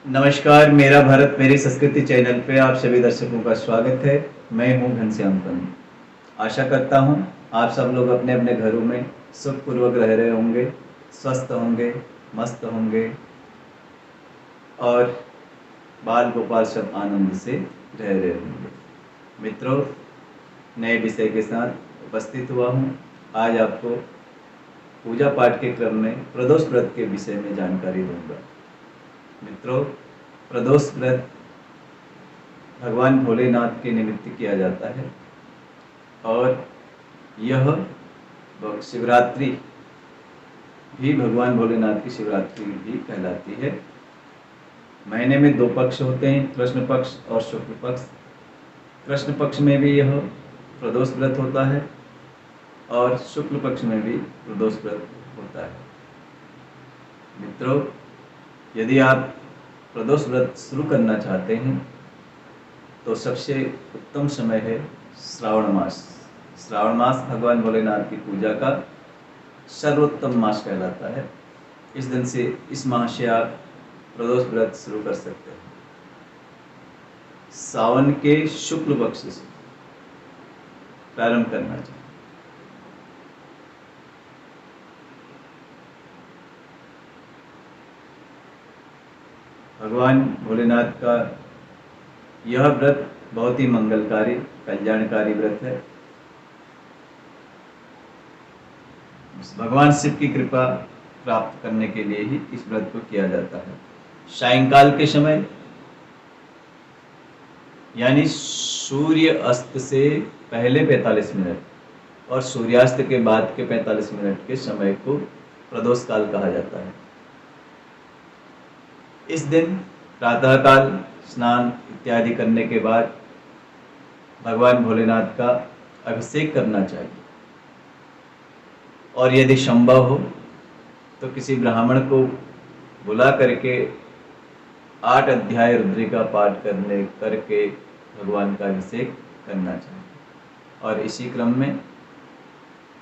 नमस्कार, मेरा भारत मेरी संस्कृति चैनल पे आप सभी दर्शकों का स्वागत है। मैं हूं घनश्याम पंत। आशा करता हूं आप सब लोग अपने अपने घरों में सुखपूर्वक रह रहे होंगे, स्वस्थ होंगे, मस्त होंगे और बाल गोपाल सब आनंद से रह रहे होंगे। मित्रों, नए विषय के साथ उपस्थित हुआ हूं। आज आपको पूजा पाठ के क्रम में प्रदोष व्रत के विषय में जानकारी दूंगा। मित्रों, प्रदोष व्रत भगवान भोलेनाथ के निमित्त किया जाता है और यह शिवरात्रि भी भगवान भोलेनाथ की शिवरात्रि भी कहलाती है। महीने में दो पक्ष होते हैं, कृष्ण पक्ष और शुक्ल पक्ष। कृष्ण पक्ष में भी यह प्रदोष व्रत होता है और शुक्ल पक्ष में भी प्रदोष व्रत होता है। मित्रों, यदि आप प्रदोष व्रत शुरू करना चाहते हैं तो सबसे उत्तम समय है श्रावण मास। श्रावण मास भगवान भोलेनाथ की पूजा का सर्वोत्तम मास कहलाता है। इस दिन से, इस माह से आप प्रदोष व्रत शुरू कर सकते हैं। सावन के शुक्ल पक्ष से प्रारंभ करना चाहिए। भगवान भोलेनाथ का यह व्रत बहुत ही मंगलकारी, कल्याणकारी व्रत है। भगवान शिव की कृपा प्राप्त करने के लिए ही इस व्रत को किया जाता है। सायंकाल के समय यानी सूर्य अस्त से पहले 45 मिनट और सूर्यास्त के बाद के 45 मिनट के समय को प्रदोष काल कहा जाता है। इस दिन प्रातःकाल स्नान इत्यादि करने के बाद भगवान भोलेनाथ का अभिषेक करना चाहिए और यदि संभव हो तो किसी ब्राह्मण को बुला करके 8 अध्याय रुद्री का पाठ करके भगवान का अभिषेक करना चाहिए। और इसी क्रम में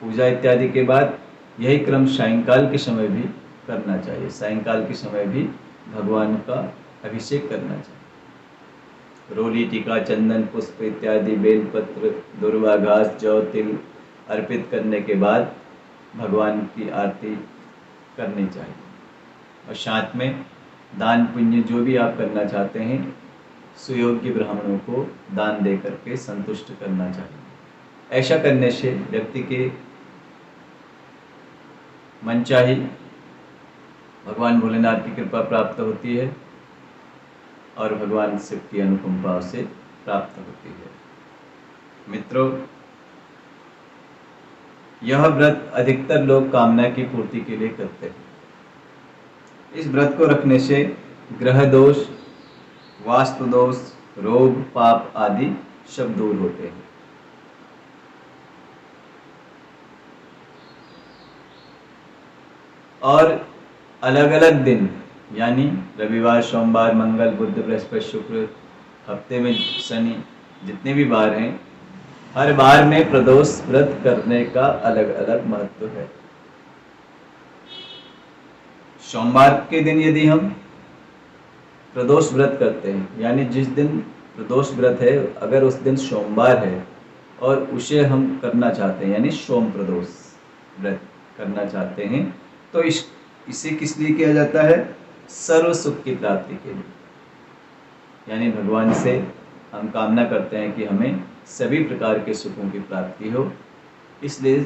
पूजा इत्यादि के बाद यही क्रम सायंकाल के समय भी करना चाहिए। सायंकाल के समय भी भगवान का अभिषेक करना चाहिए। रोली, टीका, चंदन, पुष्प इत्यादि, बेलपत्र, दुर्वा घास, जौ, तिल अर्पित करने के बाद भगवान की आरती करनी चाहिए। और साथ में दान पुण्य जो भी आप करना चाहते हैं सुयोग्य ब्राह्मणों को दान दे करके संतुष्ट करना चाहिए। ऐसा करने से व्यक्ति के मनचाही भगवान भोलेनाथ की कृपा प्राप्त होती है और भगवान शिव की अनुकंपा से प्राप्त होती है। मित्रों, यह व्रत अधिकतर लोग कामना की पूर्ति के लिए करते हैं। इस व्रत को रखने से ग्रह दोष, वास्तु दोष, रोग, पाप आदि सब दूर होते हैं। और अलग अलग दिन यानी रविवार, सोमवार, मंगल, बुध, बृहस्पति, शुक्र, हफ्ते में शनि, जितने भी बार हैं, हर बार में प्रदोष व्रत करने का अलग अलग महत्व है। सोमवार के दिन यदि हम प्रदोष व्रत करते हैं यानी जिस दिन प्रदोष व्रत है, अगर उस दिन सोमवार है और उसे हम करना चाहते हैं यानी सोम प्रदोष व्रत करना चाहते हैं तो इसे किस लिए किया जाता है? सर्व सुख की प्राप्ति के लिए। यानी भगवान से हम कामना करते हैं कि हमें सभी प्रकार के सुखों की प्राप्ति हो। इसलिए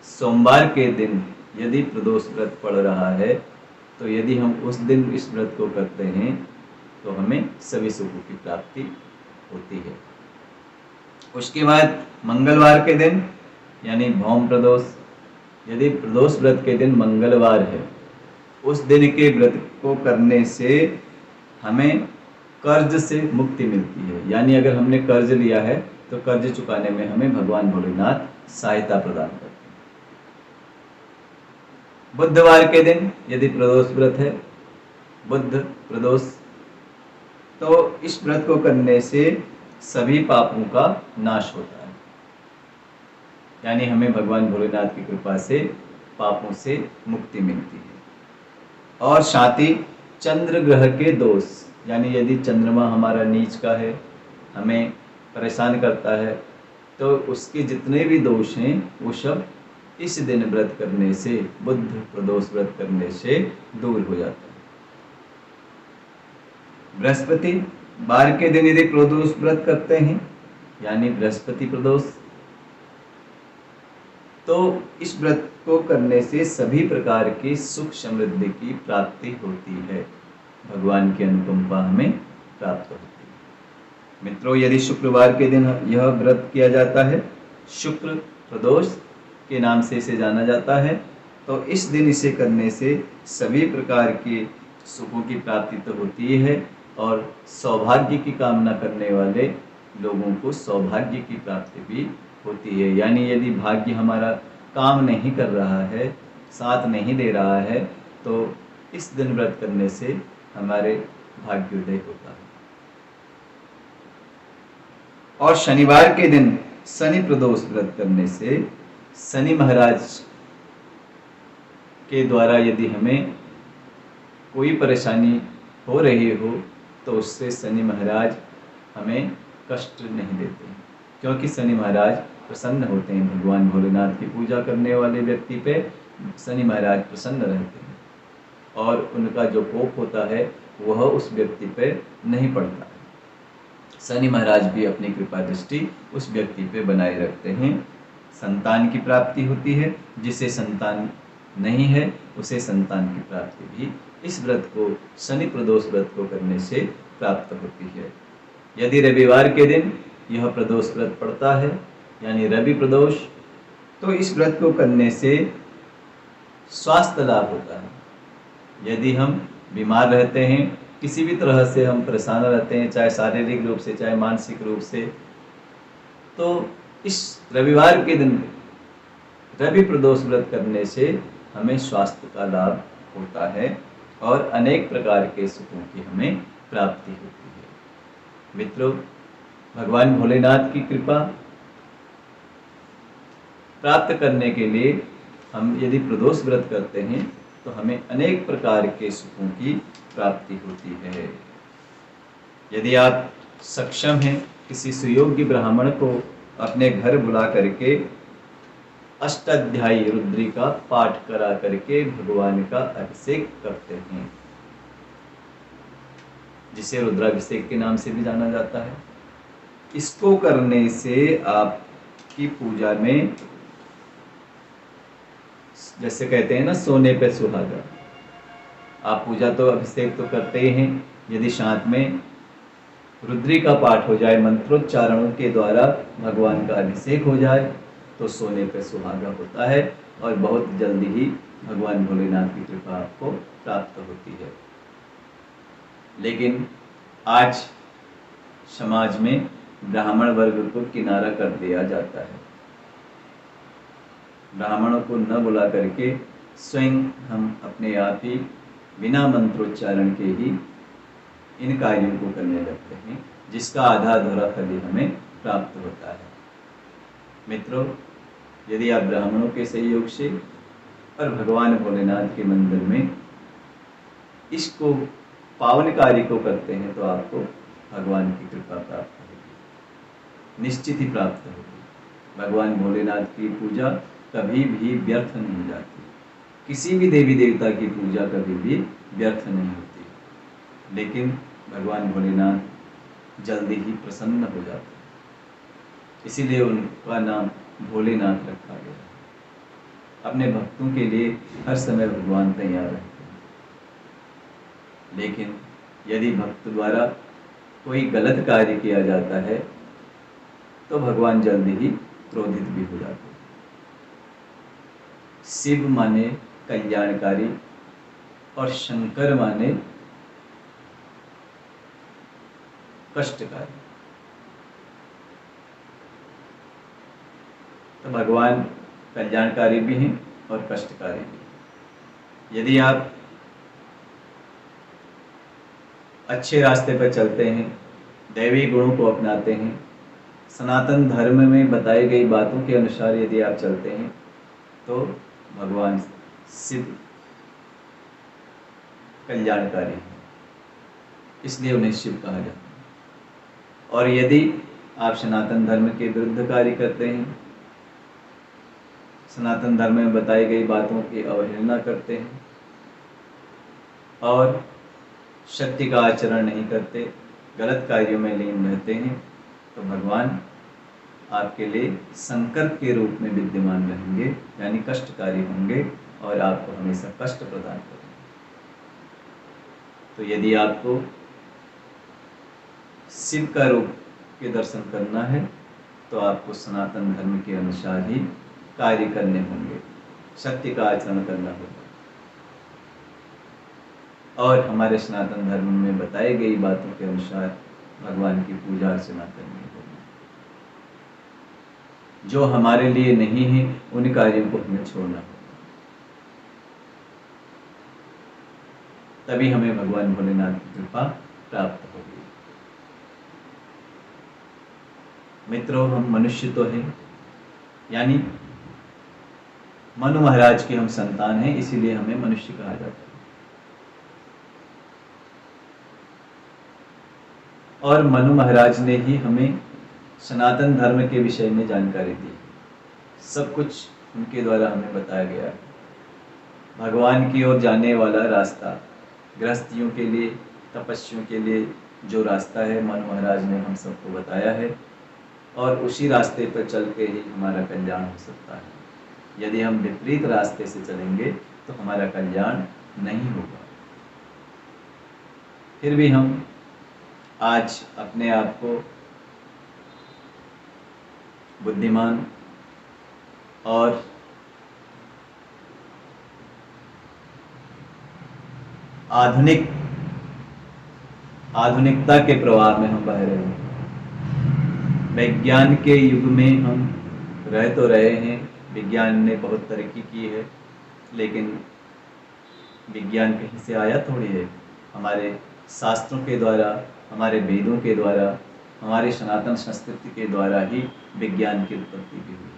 सोमवार के दिन यदि प्रदोष व्रत पड़ रहा है तो यदि हम उस दिन इस व्रत को करते हैं तो हमें सभी सुखों की प्राप्ति होती है। उसके बाद मंगलवार के दिन यानी भौम प्रदोष, यदि प्रदोष व्रत के दिन मंगलवार है, उस दिन के व्रत को करने से हमें कर्ज से मुक्ति मिलती है। यानी अगर हमने कर्ज लिया है तो कर्ज चुकाने में हमें भगवान भोलेनाथ सहायता प्रदान करते हैं। बुधवार के दिन यदि प्रदोष व्रत है, बुध प्रदोष, तो इस व्रत को करने से सभी पापों का नाश होता है। यानी हमें भगवान भोलेनाथ की कृपा से पापों से मुक्ति मिलती है। और साथ ही चंद्र ग्रह के दोष यानी यदि चंद्रमा हमारा नीच का है, हमें परेशान करता है, तो उसके जितने भी दोष हैं वो सब इस दिन व्रत करने से, बुध प्रदोष व्रत करने से दूर हो जाता है। बृहस्पति वार के दिन यदि प्रदोष व्रत करते हैं, यानी बृहस्पति प्रदोष, तो इस व्रत को करने से सभी प्रकार की सुख समृद्धि की प्राप्ति होती है, भगवान की अनुकंपा हमें प्राप्त होती है। मित्रों, यदि शुक्रवार के दिन यह व्रत किया जाता है, शुक्र प्रदोष के नाम से इसे जाना जाता है, तो इस दिन इसे करने से सभी प्रकार के सुखों की प्राप्ति तो होती है, और सौभाग्य की कामना करने वाले लोगों को सौभाग्य की प्राप्ति भी होती है। यानी यदि भाग्य हमारा काम नहीं कर रहा है, साथ नहीं दे रहा है, तो इस दिन व्रत करने से हमारे भाग्योदय होता है। और शनिवार के दिन शनि प्रदोष व्रत करने से शनि महाराज के द्वारा यदि हमें कोई परेशानी हो रही हो, तो उससे शनि महाराज हमें कष्ट नहीं देते हैं, क्योंकि शनि महाराज प्रसन्न होते हैं। भगवान भोलेनाथ की पूजा करने वाले व्यक्ति पे शनि महाराज प्रसन्न रहते हैं, और उनका जो कोप होता है वह उस व्यक्ति पे नहीं पड़ता है। शनि महाराज भी अपनी कृपा दृष्टि उस व्यक्ति पे बनाए रखते हैं। संतान की प्राप्ति होती है, जिसे संतान नहीं है उसे संतान की प्राप्ति भी इस व्रत को, शनि प्रदोष व्रत को करने से प्राप्त होती है। यदि रविवार के दिन यह प्रदोष व्रत पड़ता है, यानी रवि प्रदोष, तो इस व्रत को करने से स्वास्थ्य लाभ होता है। यदि हम बीमार रहते हैं, किसी भी तरह से हम परेशान रहते हैं, चाहे शारीरिक रूप से चाहे मानसिक रूप से, तो इस रविवार के दिन रवि प्रदोष व्रत करने से हमें स्वास्थ्य का लाभ होता है, और अनेक प्रकार के सुखों की हमें प्राप्ति होती है। मित्रों, भगवान भोलेनाथ की कृपा प्राप्त करने के लिए हम यदि प्रदोष व्रत करते हैं, तो हमें अनेक प्रकार के सुखों की प्राप्ति होती है। यदि आप सक्षम हैं, किसी सुयोग्य ब्राह्मण को अपने घर बुला करके अष्टाध्यायी रुद्री का पाठ करा करके भगवान का अभिषेक करते हैं, जिसे रुद्राभिषेक के नाम से भी जाना जाता है। इसको करने से आपकी पूजा में, जैसे कहते हैं ना, सोने पे सुहागा, आप पूजा तो अभिषेक तो करते ही हैं, यदि साथ में रुद्री का पाठ हो जाए, मंत्रोच्चारणों के द्वारा भगवान का अभिषेक हो जाए, तो सोने पे सुहागा होता है, और बहुत जल्दी ही भगवान भोलेनाथ की कृपा आपको प्राप्त होती है। लेकिन आज समाज में ब्राह्मण वर्ग को किनारा कर दिया जाता है। ब्राह्मणों को न बुला करके स्वयं हम अपने आप ही बिना मंत्रोच्चारण के ही इन कार्यों को करने लगते हैं, जिसका आधा अधूरा फल हमें प्राप्त होता है। मित्रों, यदि आप ब्राह्मणों के सहयोग से और भगवान भोलेनाथ के मंदिर में इसको पावन कार्य को करते हैं, तो आपको भगवान की कृपा प्राप्त होगी, निश्चित ही प्राप्त होगी। भगवान भोलेनाथ की पूजा कभी भी व्यर्थ नहीं जाती, किसी भी देवी देवता की पूजा कभी भी व्यर्थ नहीं होती, लेकिन भगवान भोलेनाथ जल्दी ही प्रसन्न हो जाते हैं, इसीलिए उनका नाम भोलेनाथ रखा गया। अपने भक्तों के लिए हर समय भगवान तैयार रहते हैं, लेकिन यदि भक्त द्वारा कोई गलत कार्य किया जाता है, तो भगवान जल्दी ही क्रोधित भी हो जाते हैं। शिव माने कल्याणकारी और शंकर माने कष्टकारी। तो भगवान कल्याणकारी भी हैं और कष्टकारी भी। यदि आप अच्छे रास्ते पर चलते हैं, दैवी गुणों को अपनाते हैं, सनातन धर्म में बताई गई बातों के अनुसार यदि आप चलते हैं, तो भगवान शिव कल्याणकारी हैं। इसलिए उन्हें शिव कहा जाता है। और यदि आप सनातन धर्म के विरुद्ध कार्य करते हैं, सनातन धर्म में बताई गई बातों की अवहेलना करते हैं और सत्य का आचरण नहीं करते, गलत कार्यों में लीन रहते हैं, तो भगवान आपके लिए संकट के रूप में विद्यमान रहेंगे, यानी कष्टकारी होंगे और आपको हमेशा कष्ट प्रदान करेंगे। तो यदि आपको शिव का रूप के दर्शन करना है तो आपको सनातन धर्म के अनुसार ही कार्य करने होंगे, सत्य का आचरण करना होगा और हमारे सनातन धर्म में बताई गई बातों के अनुसार भगवान की पूजा अर्चना करनी होगी। जो हमारे लिए नहीं है उन कार्यों को हमें छोड़ना होगा, तभी हमें भगवान भोलेनाथ की कृपा प्राप्त होगी। मित्रों, हम मनुष्य तो हैं, यानी मनु महाराज के हम संतान हैं, इसीलिए हमें मनुष्य कहा जाता है। और मनु महाराज ने ही हमें सनातन धर्म के विषय में जानकारी दी, सब कुछ उनके द्वारा हमें बताया गया है। भगवान की ओर जाने वाला रास्ता, गृहस्थियों के लिए, तपस्वियों के लिए जो रास्ता है, मनु महाराज ने हम सबको बताया है और उसी रास्ते पर चल के ही हमारा कल्याण हो सकता है। यदि हम विपरीत रास्ते से चलेंगे तो हमारा कल्याण नहीं होगा। फिर भी हम आज अपने आप को बुद्धिमान और आधुनिकता के प्रवाह में हम बह रहे हैं। विज्ञान के युग में हम रह तो रहे हैं, विज्ञान ने बहुत तरक्की की है, लेकिन विज्ञान कहीं से आया थोड़ी है। हमारे शास्त्रों के द्वारा, हमारे वेदों के द्वारा, हमारी सनातन संस्कृति के द्वारा ही विज्ञान की उत्पत्ति भी हुई।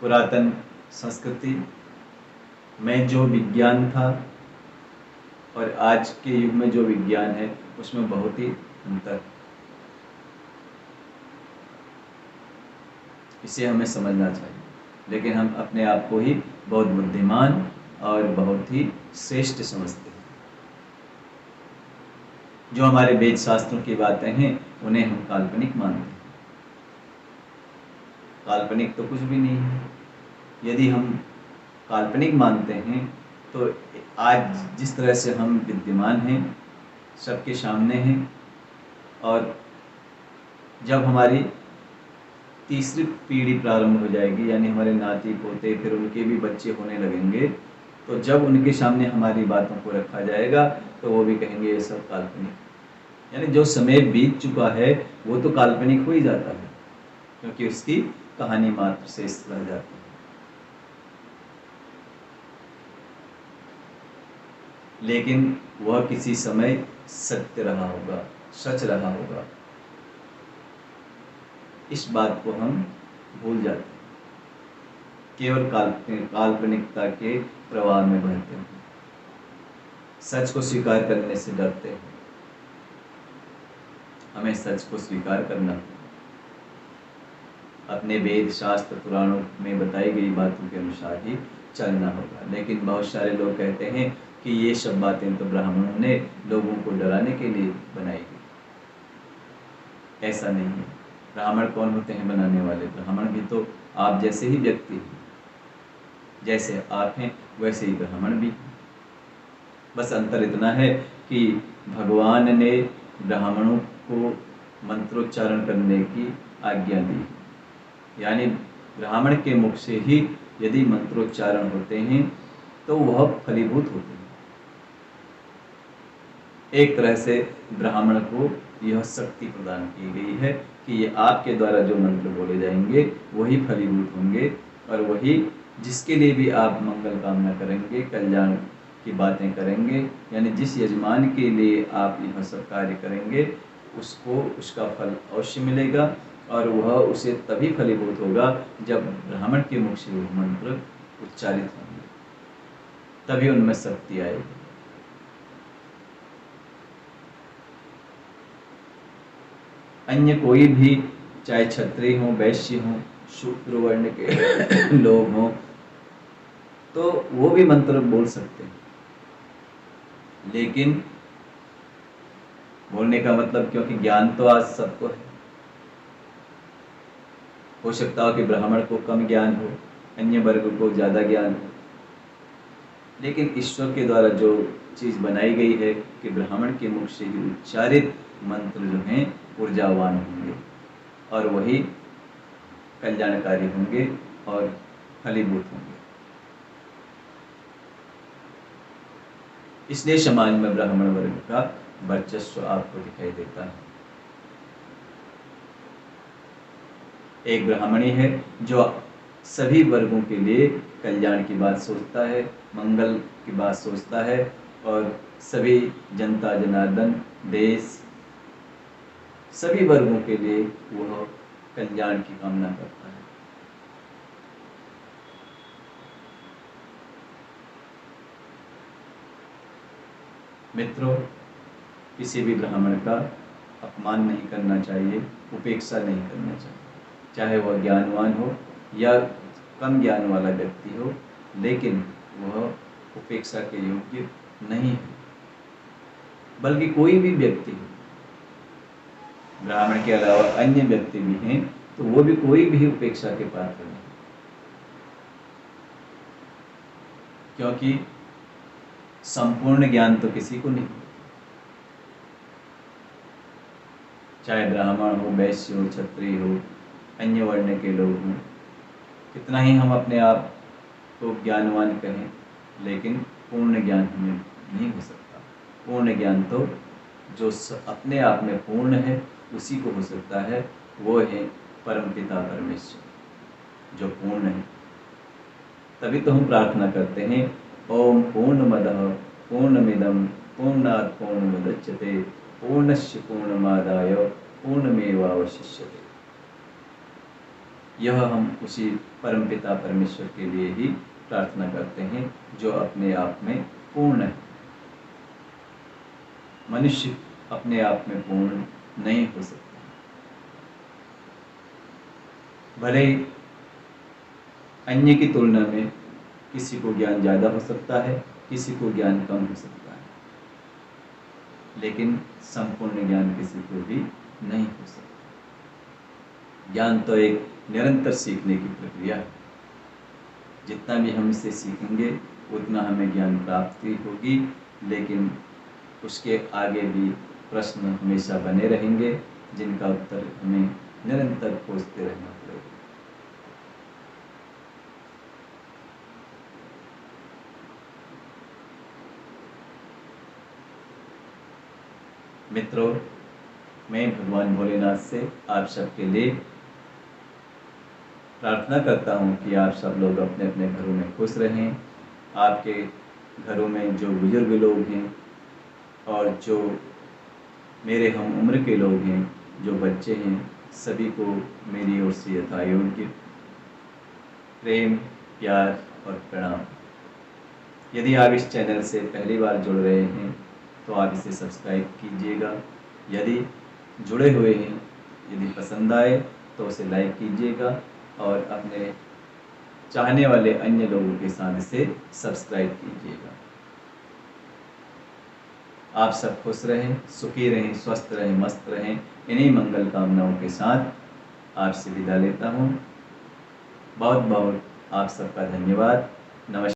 पुरातन संस्कृति में जो विज्ञान था और आज के युग में जो विज्ञान है उसमें बहुत ही अंतर, इसे हमें समझना चाहिए। लेकिन हम अपने आप को ही बहुत बुद्धिमान और बहुत ही श्रेष्ठ समझते हैं। जो हमारे वेद शास्त्रों की बातें हैं उन्हें हम काल्पनिक मानते हैं। काल्पनिक तो कुछ भी नहीं है। यदि हम काल्पनिक मानते हैं तो आज जिस तरह से हम विद्यमान हैं, सबके सामने हैं, और जब हमारी तीसरी पीढ़ी प्रारंभ हो जाएगी, यानी हमारे नाती पोते, फिर उनके भी बच्चे होने लगेंगे, तो जब उनके सामने हमारी बातों को रखा जाएगा तो वो भी कहेंगे ये सब काल्पनिक। यानी जो समय बीत चुका है वो तो काल्पनिक हो ही जाता है, क्योंकि उसकी कहानी मात्र शेष रह जाती है। लेकिन वह किसी समय सत्य रहा होगा, सच रहा होगा। इस बात को हम भूल जाते हैं, केवल काल्पनिकता के प्रवाह में बहते हैं, सच को स्वीकार करने से डरते हैं। हमें सच को स्वीकार करना, अपने वेद शास्त्र पुराणों में बताई गई बातों के अनुसार ही चलना होगा। लेकिन बहुत सारे लोग कहते हैं कि ये सब बातें तो ब्राह्मणों ने लोगों को डराने के लिए बनाई गई। ऐसा नहीं है। ब्राह्मण कौन होते हैं बनाने वाले? ब्राह्मण भी तो आप जैसे ही व्यक्ति हैं, जैसे आप हैं वैसे ही ब्राह्मण भी। बस अंतर इतना है कि भगवान ने ब्राह्मणों को मंत्रोच्चारण करने की आज्ञा दी, यानी ब्राह्मण के मुख से ही यदि मंत्रोच्चारण होते हैं तो वह फलीभूत होते हैं। एक तरह से ब्राह्मण को यह शक्ति प्रदान की गई है कि ये आपके द्वारा जो मंत्र बोले जाएंगे वही फलीभूत होंगे, और वही जिसके लिए भी आप मंगल कामना करेंगे, कल्याण की बातें करेंगे, यानी जिस यजमान के लिए आप यह सब कार्य करेंगे उसको उसका फल अवश्य मिलेगा, और वह उसे तभी फलीभूत होगा जब ब्राह्मण के मुख से वह मंत्र उच्चारित होंगे, तभी उनमें शक्ति आएगी। अन्य कोई भी, चाहे क्षत्रिय हो, वैश्य हो, शूद्र वर्ण के लोग हों, तो वो भी मंत्र बोल सकते हैं। लेकिन बोलने का मतलब, क्योंकि ज्ञान तो आज सबको है, हो सकता हो कि ब्राह्मण को कम ज्ञान हो, अन्य वर्ग को ज़्यादा ज्ञान हो, लेकिन ईश्वर के द्वारा जो चीज़ बनाई गई है कि ब्राह्मण के मुख से ही उच्चारित मंत्र जो हैं ऊर्जावान होंगे और वही कल्याणकारी होंगे और फलीभूत होंगे। इसलिए समाज में ब्राह्मण वर्ग का वर्चस्व आपको दिखाई देता है। एक ब्राह्मणी है जो सभी वर्गों के लिए कल्याण की बात सोचता है, मंगल की बात सोचता है और सभी जनता जनार्दन, देश, सभी वर्गों के लिए वह कल्याण की कामना करता है। मित्रों, किसी भी ब्राह्मण का अपमान नहीं करना चाहिए, उपेक्षा नहीं करना चाहिए, चाहे वह ज्ञानवान हो या कम ज्ञान वाला व्यक्ति हो, लेकिन वह उपेक्षा के योग्य नहीं है। बल्कि कोई भी व्यक्ति हो, ब्राह्मण के अलावा अन्य व्यक्ति भी हैं, तो वो भी कोई भी उपेक्षा के पात्र नहीं, क्योंकि संपूर्ण ज्ञान तो किसी को नहीं, चाहे ब्राह्मण हो, वैश्य हो, क्षत्रिय हो, अन्य वर्ण के लोग हों, कितना ही हम अपने आप को ज्ञानवान कहें, लेकिन पूर्ण ज्ञान हमें नहीं हो सकता। पूर्ण ज्ञान तो जो अपने आप में पूर्ण है उसी को हो सकता है, वो है परमपिता परमेश्वर जो पूर्ण है। तभी तो हम प्रार्थना करते हैं, ओम पूर्णमदः पूर्णमिदं पूर्णात् पूर्णमुदच्यते पूर्णस्य पूर्णमादाय पूर्णमेवावशिष्यते। यह हम उसी परमपिता परमेश्वर के लिए ही प्रार्थना करते हैं जो अपने आप में पूर्ण है। मनुष्य अपने आप में पूर्ण नहीं हो सकता। भले अन्य की तुलना में किसी को ज्ञान ज़्यादा हो सकता है, किसी को ज्ञान कम हो सकता है, लेकिन संपूर्ण ज्ञान किसी को भी नहीं हो सकता। ज्ञान तो एक निरंतर सीखने की प्रक्रिया है। जितना भी हम इसे सीखेंगे उतना हमें ज्ञान प्राप्ति होगी, लेकिन उसके आगे भी प्रश्न हमेशा बने रहेंगे जिनका उत्तर हमें निरंतर खोजते रहना पड़ेगा। मित्रों, मैं भगवान भोलेनाथ से आप सबके लिए प्रार्थना करता हूँ कि आप सब लोग अपने अपने घरों में खुश रहें। आपके घरों में जो बुजुर्ग लोग हैं और जो मेरे हम उम्र के लोग हैं, जो बच्चे हैं, सभी को मेरी ओर से यथायोग्य प्रेम, प्यार और प्रणाम। यदि आप इस चैनल से पहली बार जुड़ रहे हैं तो आप इसे सब्सक्राइब कीजिएगा। यदि जुड़े हुए हैं, यदि पसंद आए तो उसे लाइक कीजिएगा और अपने चाहने वाले अन्य लोगों के साथ इसे सब्सक्राइब कीजिएगा। आप सब खुश रहें, सुखी रहें, स्वस्थ रहें, मस्त रहें। इन्हीं मंगल कामनाओं के साथ आपसे विदा लेता हूँ। बहुत बहुत आप सबका धन्यवाद। नमस्कार।